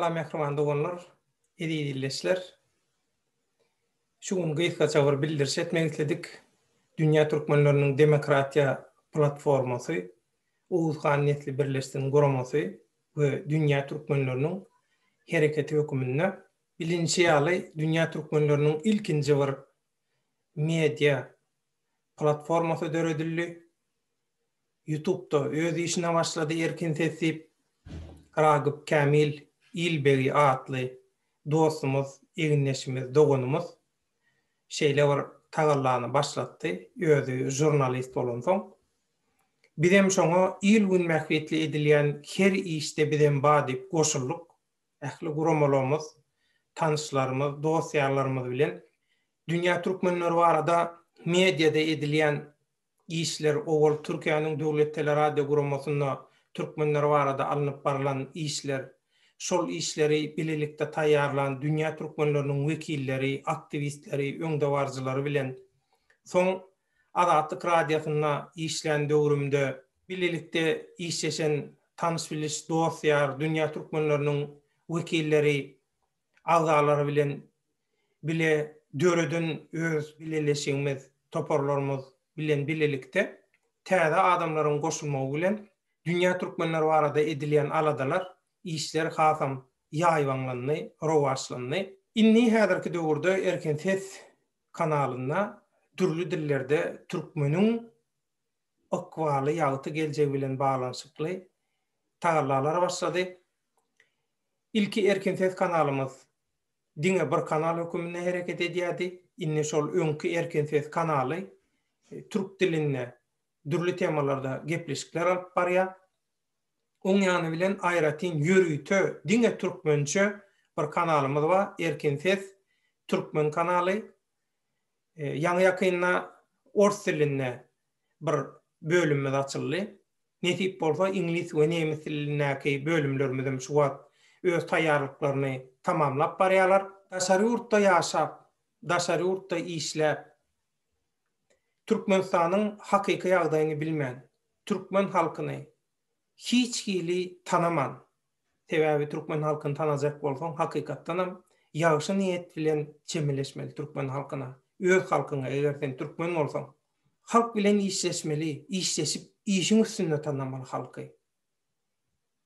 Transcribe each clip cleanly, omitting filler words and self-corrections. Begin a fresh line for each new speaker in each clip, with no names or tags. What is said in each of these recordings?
Salam mehriman doganlar, edi dilleşler. Şu gün gıyskaça bir bildiriş etmek istedik. Dünya Türkmenläriniň Demokratiya platformasy, Uğuzhan Netli Birleştiğinin guramasy ve Dünya Türkmenläriniň hereketi hökümünde bilinçi ýaly Dünya Türkmenläriniň ilkinji bir media platformasy döredildi. YouTube'da öz işine başladı erkin sesip Ragıp Kamil İlbegi adly dostumuz, eginleşimiz, doganymyz şeýle bir tagallany başlatdy. Özü jurnalist bolan soň bizem şoňa il gün mähbetli edilýän her işde bizem badyp goşulduk. Ähli guramalarymyz, tanışlarymyz, dostýarlarymyz bilen Dünya Türkmenleri barada mediada edilýän işler owal Türkiýanyň döwletleri radio guramasynda Türkmenler barada alınıp barılan işler, şol işleri bilelikde taýýarlan Dünya Türkmenleriniň wekilleri, aktivistleri, öňdewarjylary bilen soň Azatlyk radiosynda işlän döwrümde bilelikde işleşen tanış biliş dostýar Dünya Türkmenleriniň wekilleri, agzalary bilen bile döreden öz bileleşigimiz, toparlarymyz bilen bilelikde täze adamlaryň goşulmagy bilen Dünya Türkmenleri barada edilýän aladalar işler hasam ýaýwanlandy, rowaşlandy. Inni häzirki döwürde Erken Ses kanalynda türlü dillerde türkmeniň akwaly ýagty geljegi bilen baglanyşykly tagallalar başlady. İlki Erken Ses kanalymyz diňe bir kanal hökümünde hereket edýärdi. Inni şol öňkü Erken Ses kanaly türk dilinde dürli temalarda gepleşikler alyp barýar. Oň ýany bilen aýratyn ýörüýtö diňe türkmençe bir kanalymyz bar. Erken Ses türkmen kanaly. Ýa-ni ýakynda ors dilinde bir bölümimiz açyldy. Netip bolsa ingliz we nemis dilindäki bölümlerimiz şu wagt öz taýýarlyklaryny tamamlap barýarlar. Daşary ýurtda ýaşap, daşary ýurtda işläp Türkmenistanyň hakyky ýagdaýyny bilmän türkmen halkyny hiç hili tanaman. Sebäbi türkmen halkyny tanajak bolsaň hakykatdanam ýagşy niýet bilen çemeleşmeli türkmen halkyna. Öz halkyna eger sen türkmen bolsaň halk bilen işleşmeli, işleşip işiň üstünde tanamaly halky.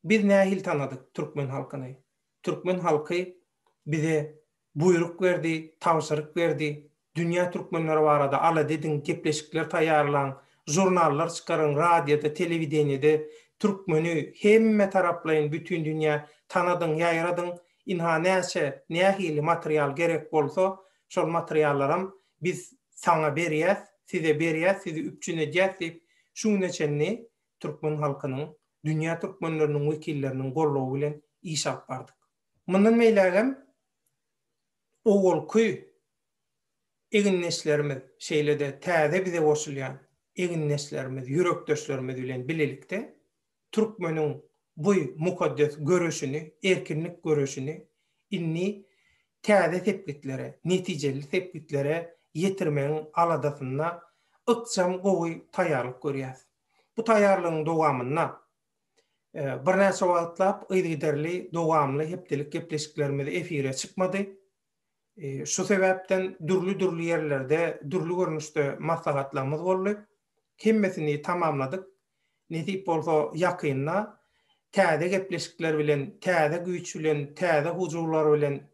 Biz nähil tanadyk türkmen halkyny? Türkmen halky bize buyruk berdi, tawşyryk berdi. Dünya Türkmenleri barada ala dediň gepleşikler taýýarlan, jurnallar çykaran, radioda, telewideniyede türkmeni hemme taraplaýyn bütün dünýä tanadyň, ýaýradyň. Inha nähili material gerek bolsa, şol materiallaram biz saňa berýäs, size berýäs, sizi üpçünejäs diýip şuň neçenni türkmen halkynyň, Dünya Türkmenleriniň wekilleriniň gollawy bilen iş alyp bardyk. Mundan meýlegem owalky eginneşlerimiz şeýlede täze bize goşulýan eginneşlerimiz, ýürekdeşlerimiz bilen bilelikde türkmeniň bu mukaddes görüşini, erkinlik görüşini inni täze tepkitlere, netijeli tepkitlere ýetirmegiň aladasynda ykjam gowy taýýarlyk görýär. Bu taýýarlygyň dowamyna bir näçe wagtlap ýygyderli, dowamly hepdelik gepleşiklerimiz efire çykmady. Şu sebäpden dürli ýerlerde, dürli görnüşde maslahatlarymyz boldy. Hemmesini tamamladyk. Netip bolsa ýakynda täze gepleşikler bilen, täze güýç bilen, täze hujurlar bilen,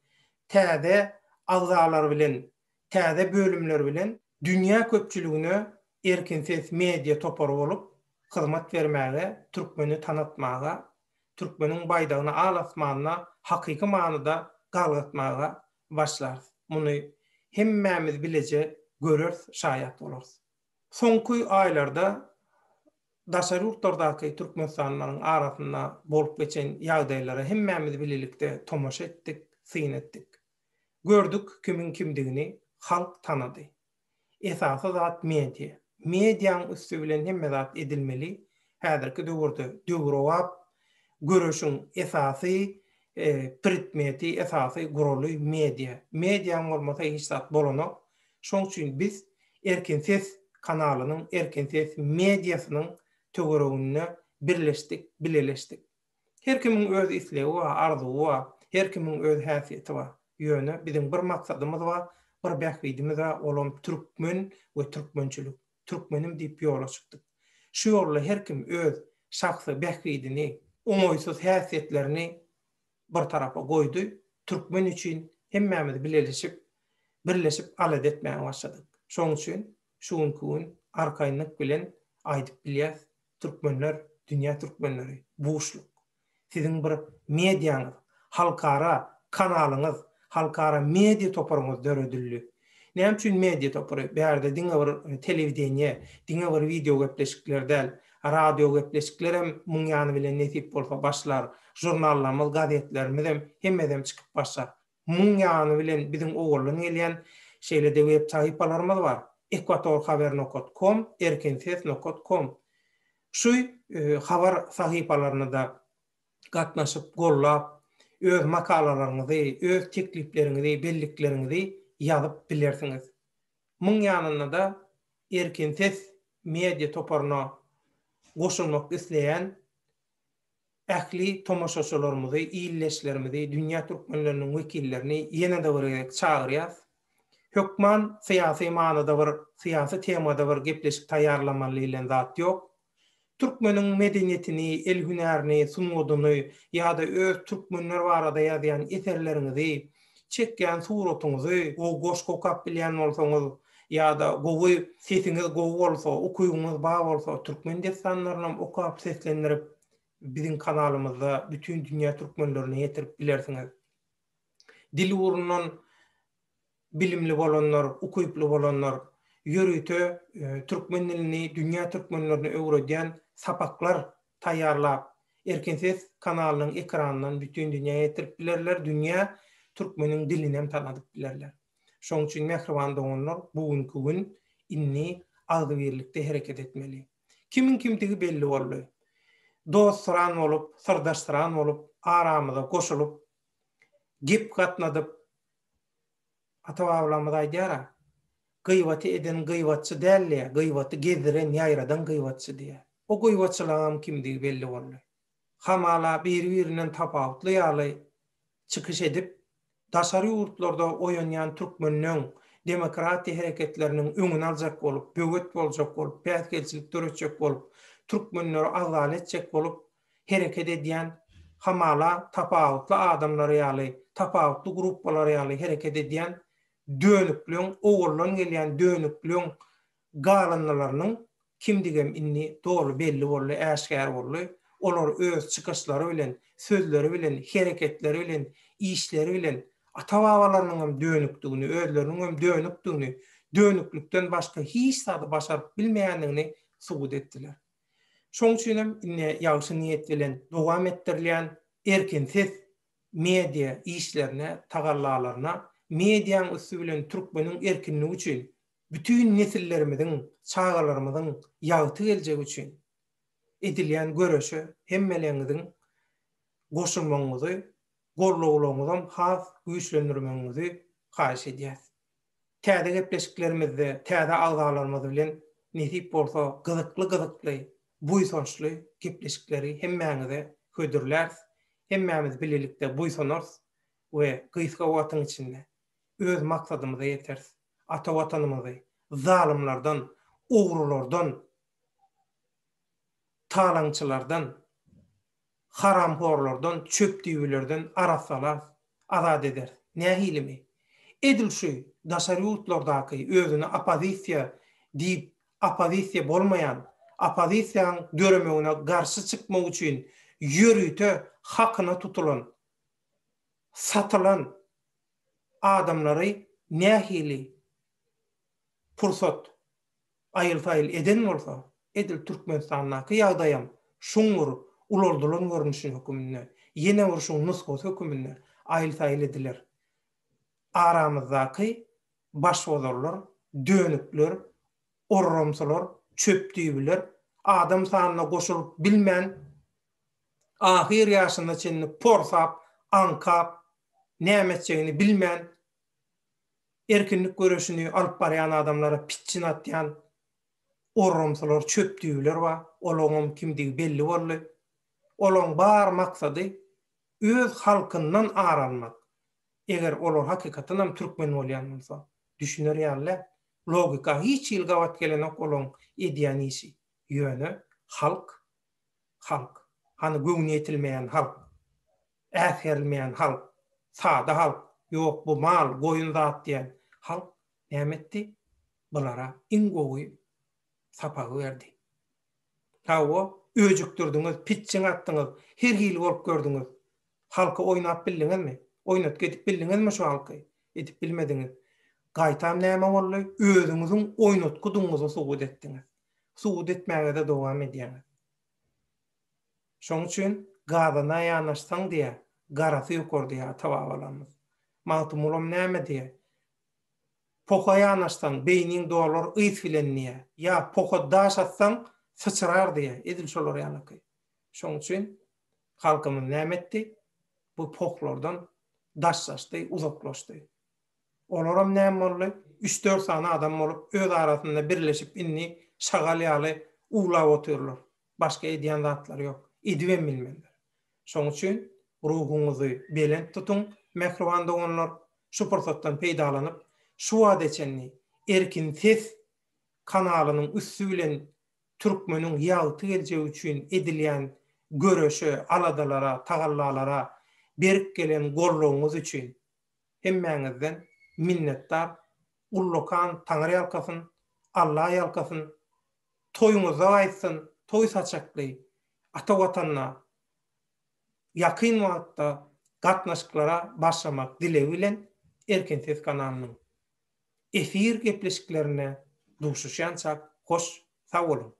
täze agzalar bilen, täze bölümler bilen dünýä köpçüligine Erken Ses media topary bolup hyzmat bermäge, türkmeni tanatmaga, türkmeniň baýdagyny alasmanyna hakyky manyda galgatmaga başlar. Muny hemmämiz bilece, görür, şaýat bolarys. Soňky aýlarda daşary ýurtlardaky türkmenistanyň arasynda bolup geçen ýagdaýlary hemmämiz bilelikde tomaşa etdik, syn etdik. Gördük kimin kimdigini halk tanady. Esasy zat media. Mediaň üstü bilen hemme zat edilmeli. Häzirki döwürde döwrowap görüşüň esasy pritmeti, esasy guruly media. Mediaň bolmasa hiç zat bolanok. Şoň üçin biz Erken Ses kanalynyň, Erken Ses mediasynyň töwereginde birleşdik, bileleşdik. Her kimiň öz isleги we arzuwy we Her kimin öz häsiýeti bar. Ýöne bizim bir maksadymyz bar, bir bähwidimiz bar, olam türkmen we türkmençilik. Türkmenim diýip ýola çykdyk. Şu ýolda her kim öz şahsy bähwidini, oňoýsuz häsiýetlerini bir tarafa goýdy. Türkmen üçin hemmämiz birleşip alad etmäge başladyk. Şoň üçin şuňky gün arkaýynlyk bilen aýdyp bilýär, türkmenler, dünýä türkmenleri, buşluk. Sizin bir mediaňyz, halkara kanalyňyz, halkara media toparyňyz döredildi. Näme üçin media topary? Bärde diňe bir telewidenýe, diňe bir video gepleşikler däl, radio gepleşikler hem muň ýany bilen netip bolsa başlar, jurnallarymyz, gazetlerimiz hemmedem çykyp başlar. Muň ýany bilen bizim oğullyň gelýän şeýlede web sahypalarymyz bar. ekvatorhaber.com, erkenses.com. Şu habar sahypalaryna da gatnaşyp, gollap, öz makalalaryňyzy, öz teklipleriňizi, bellikleriňizi ýazyp bilersiňiz. Muň ýanyna da Erkenses media toparyna goşulmak isleýän ähli tomoşaçylarymyzy, illeşlerimizi, dünýä türkmenleriniň wekillerini ýene-de bir çagyrýar. Hökman syýasy manada bir syýasy temada bir gepleşik taýýarlamaly bilen zat ýok. Türkmeniň medeniýetini, el hünerini, sunmadyny ýa-da öz türkmenler barada ýazýan eserleriňizi, çekýän suratyňyzy, o goş kokap bilýän bolsaňyz ýa-da gowy sesiňiz gowy bolsa, okuýuňyz bar bolsa, türkmen destanlaryny okap seslendirip bizim kanalymyzda bütün dünýä türkmenlerine ýetirip bilersiňiz. Dil urundan bilimli bolanlar, okuyuply bolanlar ýörüte türkmen dilini, dünýä türkmenlerini öwredýän sapaklar taýýarlap Erkenses kanalynyň ekranyndan bütün dünýäge ýetirip bilerler, dünýä türkmeniň dilini hem tanadyp bilerler. Şoň üçin mehriban doganlar bugünkü gün inni aldy birlikde hereket etmeli. Kimin kimdigi belli boldy. Dostran bolup, sırdaşran bolup, aramyza goşulyp, gep gatnadyp, ata-babamyz aýdýar, gıйbaty eden gıйbatçy däl, gıйbaty gezdiren ýaýradan gıйbatçy diýär. O gıйbatçylaryň kimdigi belli boldy. Hamala bir-birinden tapawutly ýaly çykyş edip, daşary ýurtlarda oýanýan türkmenliň demokratiýa hereketleriniň öňüni aljak bolup, böwet boljak bolup, päsgelçilik töretjek bolup, türkmenleri azal etjek bolup hereket edýän hamala tapawutly adamlar ýaly, tapawutly gruppalar ýaly hereket edýän dönüklüň, oğullan gelýän dönüklüň galanylarynyň kimdigem inni dogry belli boldy, äşkär boldy. Olar öz çykyşlary bilen, sözleri bilen, hereketleri bilen, işleri bilen ata-babalarynyň hem dönükdigini, özleriniň hem dönükdigini, dönüklükden başga hiç zady başaryp bilmeýändigini subut etdiler. Şoň üçin hem ýagşy niýet bilen dowam etdirilýän Erkenses media işlerine, tagallalaryna, mediaň üstü bilen türkmeniň erkinligi üçin, bütün nesillerimiziň, çağalarymyzyň ýagty geljegi üçin edilýän görüşe hemmeleňiziň goşulmaňyzy, gorluglaryňyzy has güýçlendirmeňizi haýyş edýäs. Täze gepleşiklerimizde, täze agzalarymyz bilen nesip bolsa gyzykly, buýsançly gepleşikleri hemmäňize hödürlärs, hemmämiz bilelikde buýsanars we gyýska wataň içinde öz maksadymyza ýeters. Ata watanymyzy zalimlardan, ogrulardan, talaňçylardan, haramhorlardan, çöpdüýlerden arasalar, azad eder. Nähilimi? Edil şu daşary ýurtlardaky özüne opozisiýa diýip, opozisiýa bolmaýan, opozisiýaň döremegine garşy çykmak üçin ýörüte hakyna tutulan, satylan adamlary nähili pursat aýyl-faýyl eden bolsa, edil Türkmenistanyňky ýagdaýam şuňur ulardylan görnüşin hökümine, ýene bir şuň nusgat hökümine aýyl-faýyl ediler. Aramyzdaky başwazarlar, dönükler, orramsalar, çöpdüýler, adam sanyna goşulyp bilmän, ahir ýaşynda çenini porsap, ankap, näme etjegini bilmän, erkinlik görüşini alyp barýan adamlara pitçin atýan orramsalar, çöpdüýler bar. Olaryň kimdigi belli boldy. Olaryň bar maksady öz halkyndan aralmak. Eger olar hakykatynam türkmen bolýan bolsa, düşünür ýaly logika hiç ilgawat gelenek olan edýän işi. Ýöne halk, hani göwni etilmeýän halk, äherilmeýän halk, sada halk, ýok bu mal, goýun zat diýen halk nämetdi? Bulara ingowy sapagy berdi. Tawo öjükdirdiňiz, pitçiň atdyňyz, her hili bolup gördüňiz. Halky oýnap bildiňizmi? Oýnat gedip bildiňizmi şu halky? Edip bilmediňiz. Gaýtam näme boldy? Özüňiziň oýnatgydyňyzy subut etdiňiz. Subut etmäge de dowam edýäňiz. Şoň üçin gazyna ýanaşsaň diýe, garasy ýokary diýe tawab alamyz. Magtumulam näme diýe? Poka ýanaşsaň beýniň dolar ýyt bilenniýe, ýa poka daş atsaň sıçrar diye edil şolar ýanyky. Şoň üçin halkymyz näme etdi? Bu poklardan daşlaşdy, uzaklaşdy. Olaram näme boldy? 3-4 sany adam bolup öz arasynda birleşip inni şagalyaly uglap oturlar. Başga edýän zatlary ýok. Edibem bilmenler. Şoň üçin ruhuňyzy belent tutun, mehriban doganlar şu pursatdan peýdalanyp şu wada içenni erkin ses kanalynyň üstü bilen türkmeniň ýagty geljegi üçin edilýän görüşe, aladalara, tagallalara berip gelen gorluğuňyz üçin hemmäňizden minnetdar. Ullukan Taňry ýalkasyn, Allah ýalkasyn, toýuňyza aýtsyn, toý saçakly, ata watanna ýakyn wagtda gatnaşyklara başlamak dilegi bilen Erkin Ses kanalynyň efir gepleşiklerine duşuşýançak hoş sag bolun.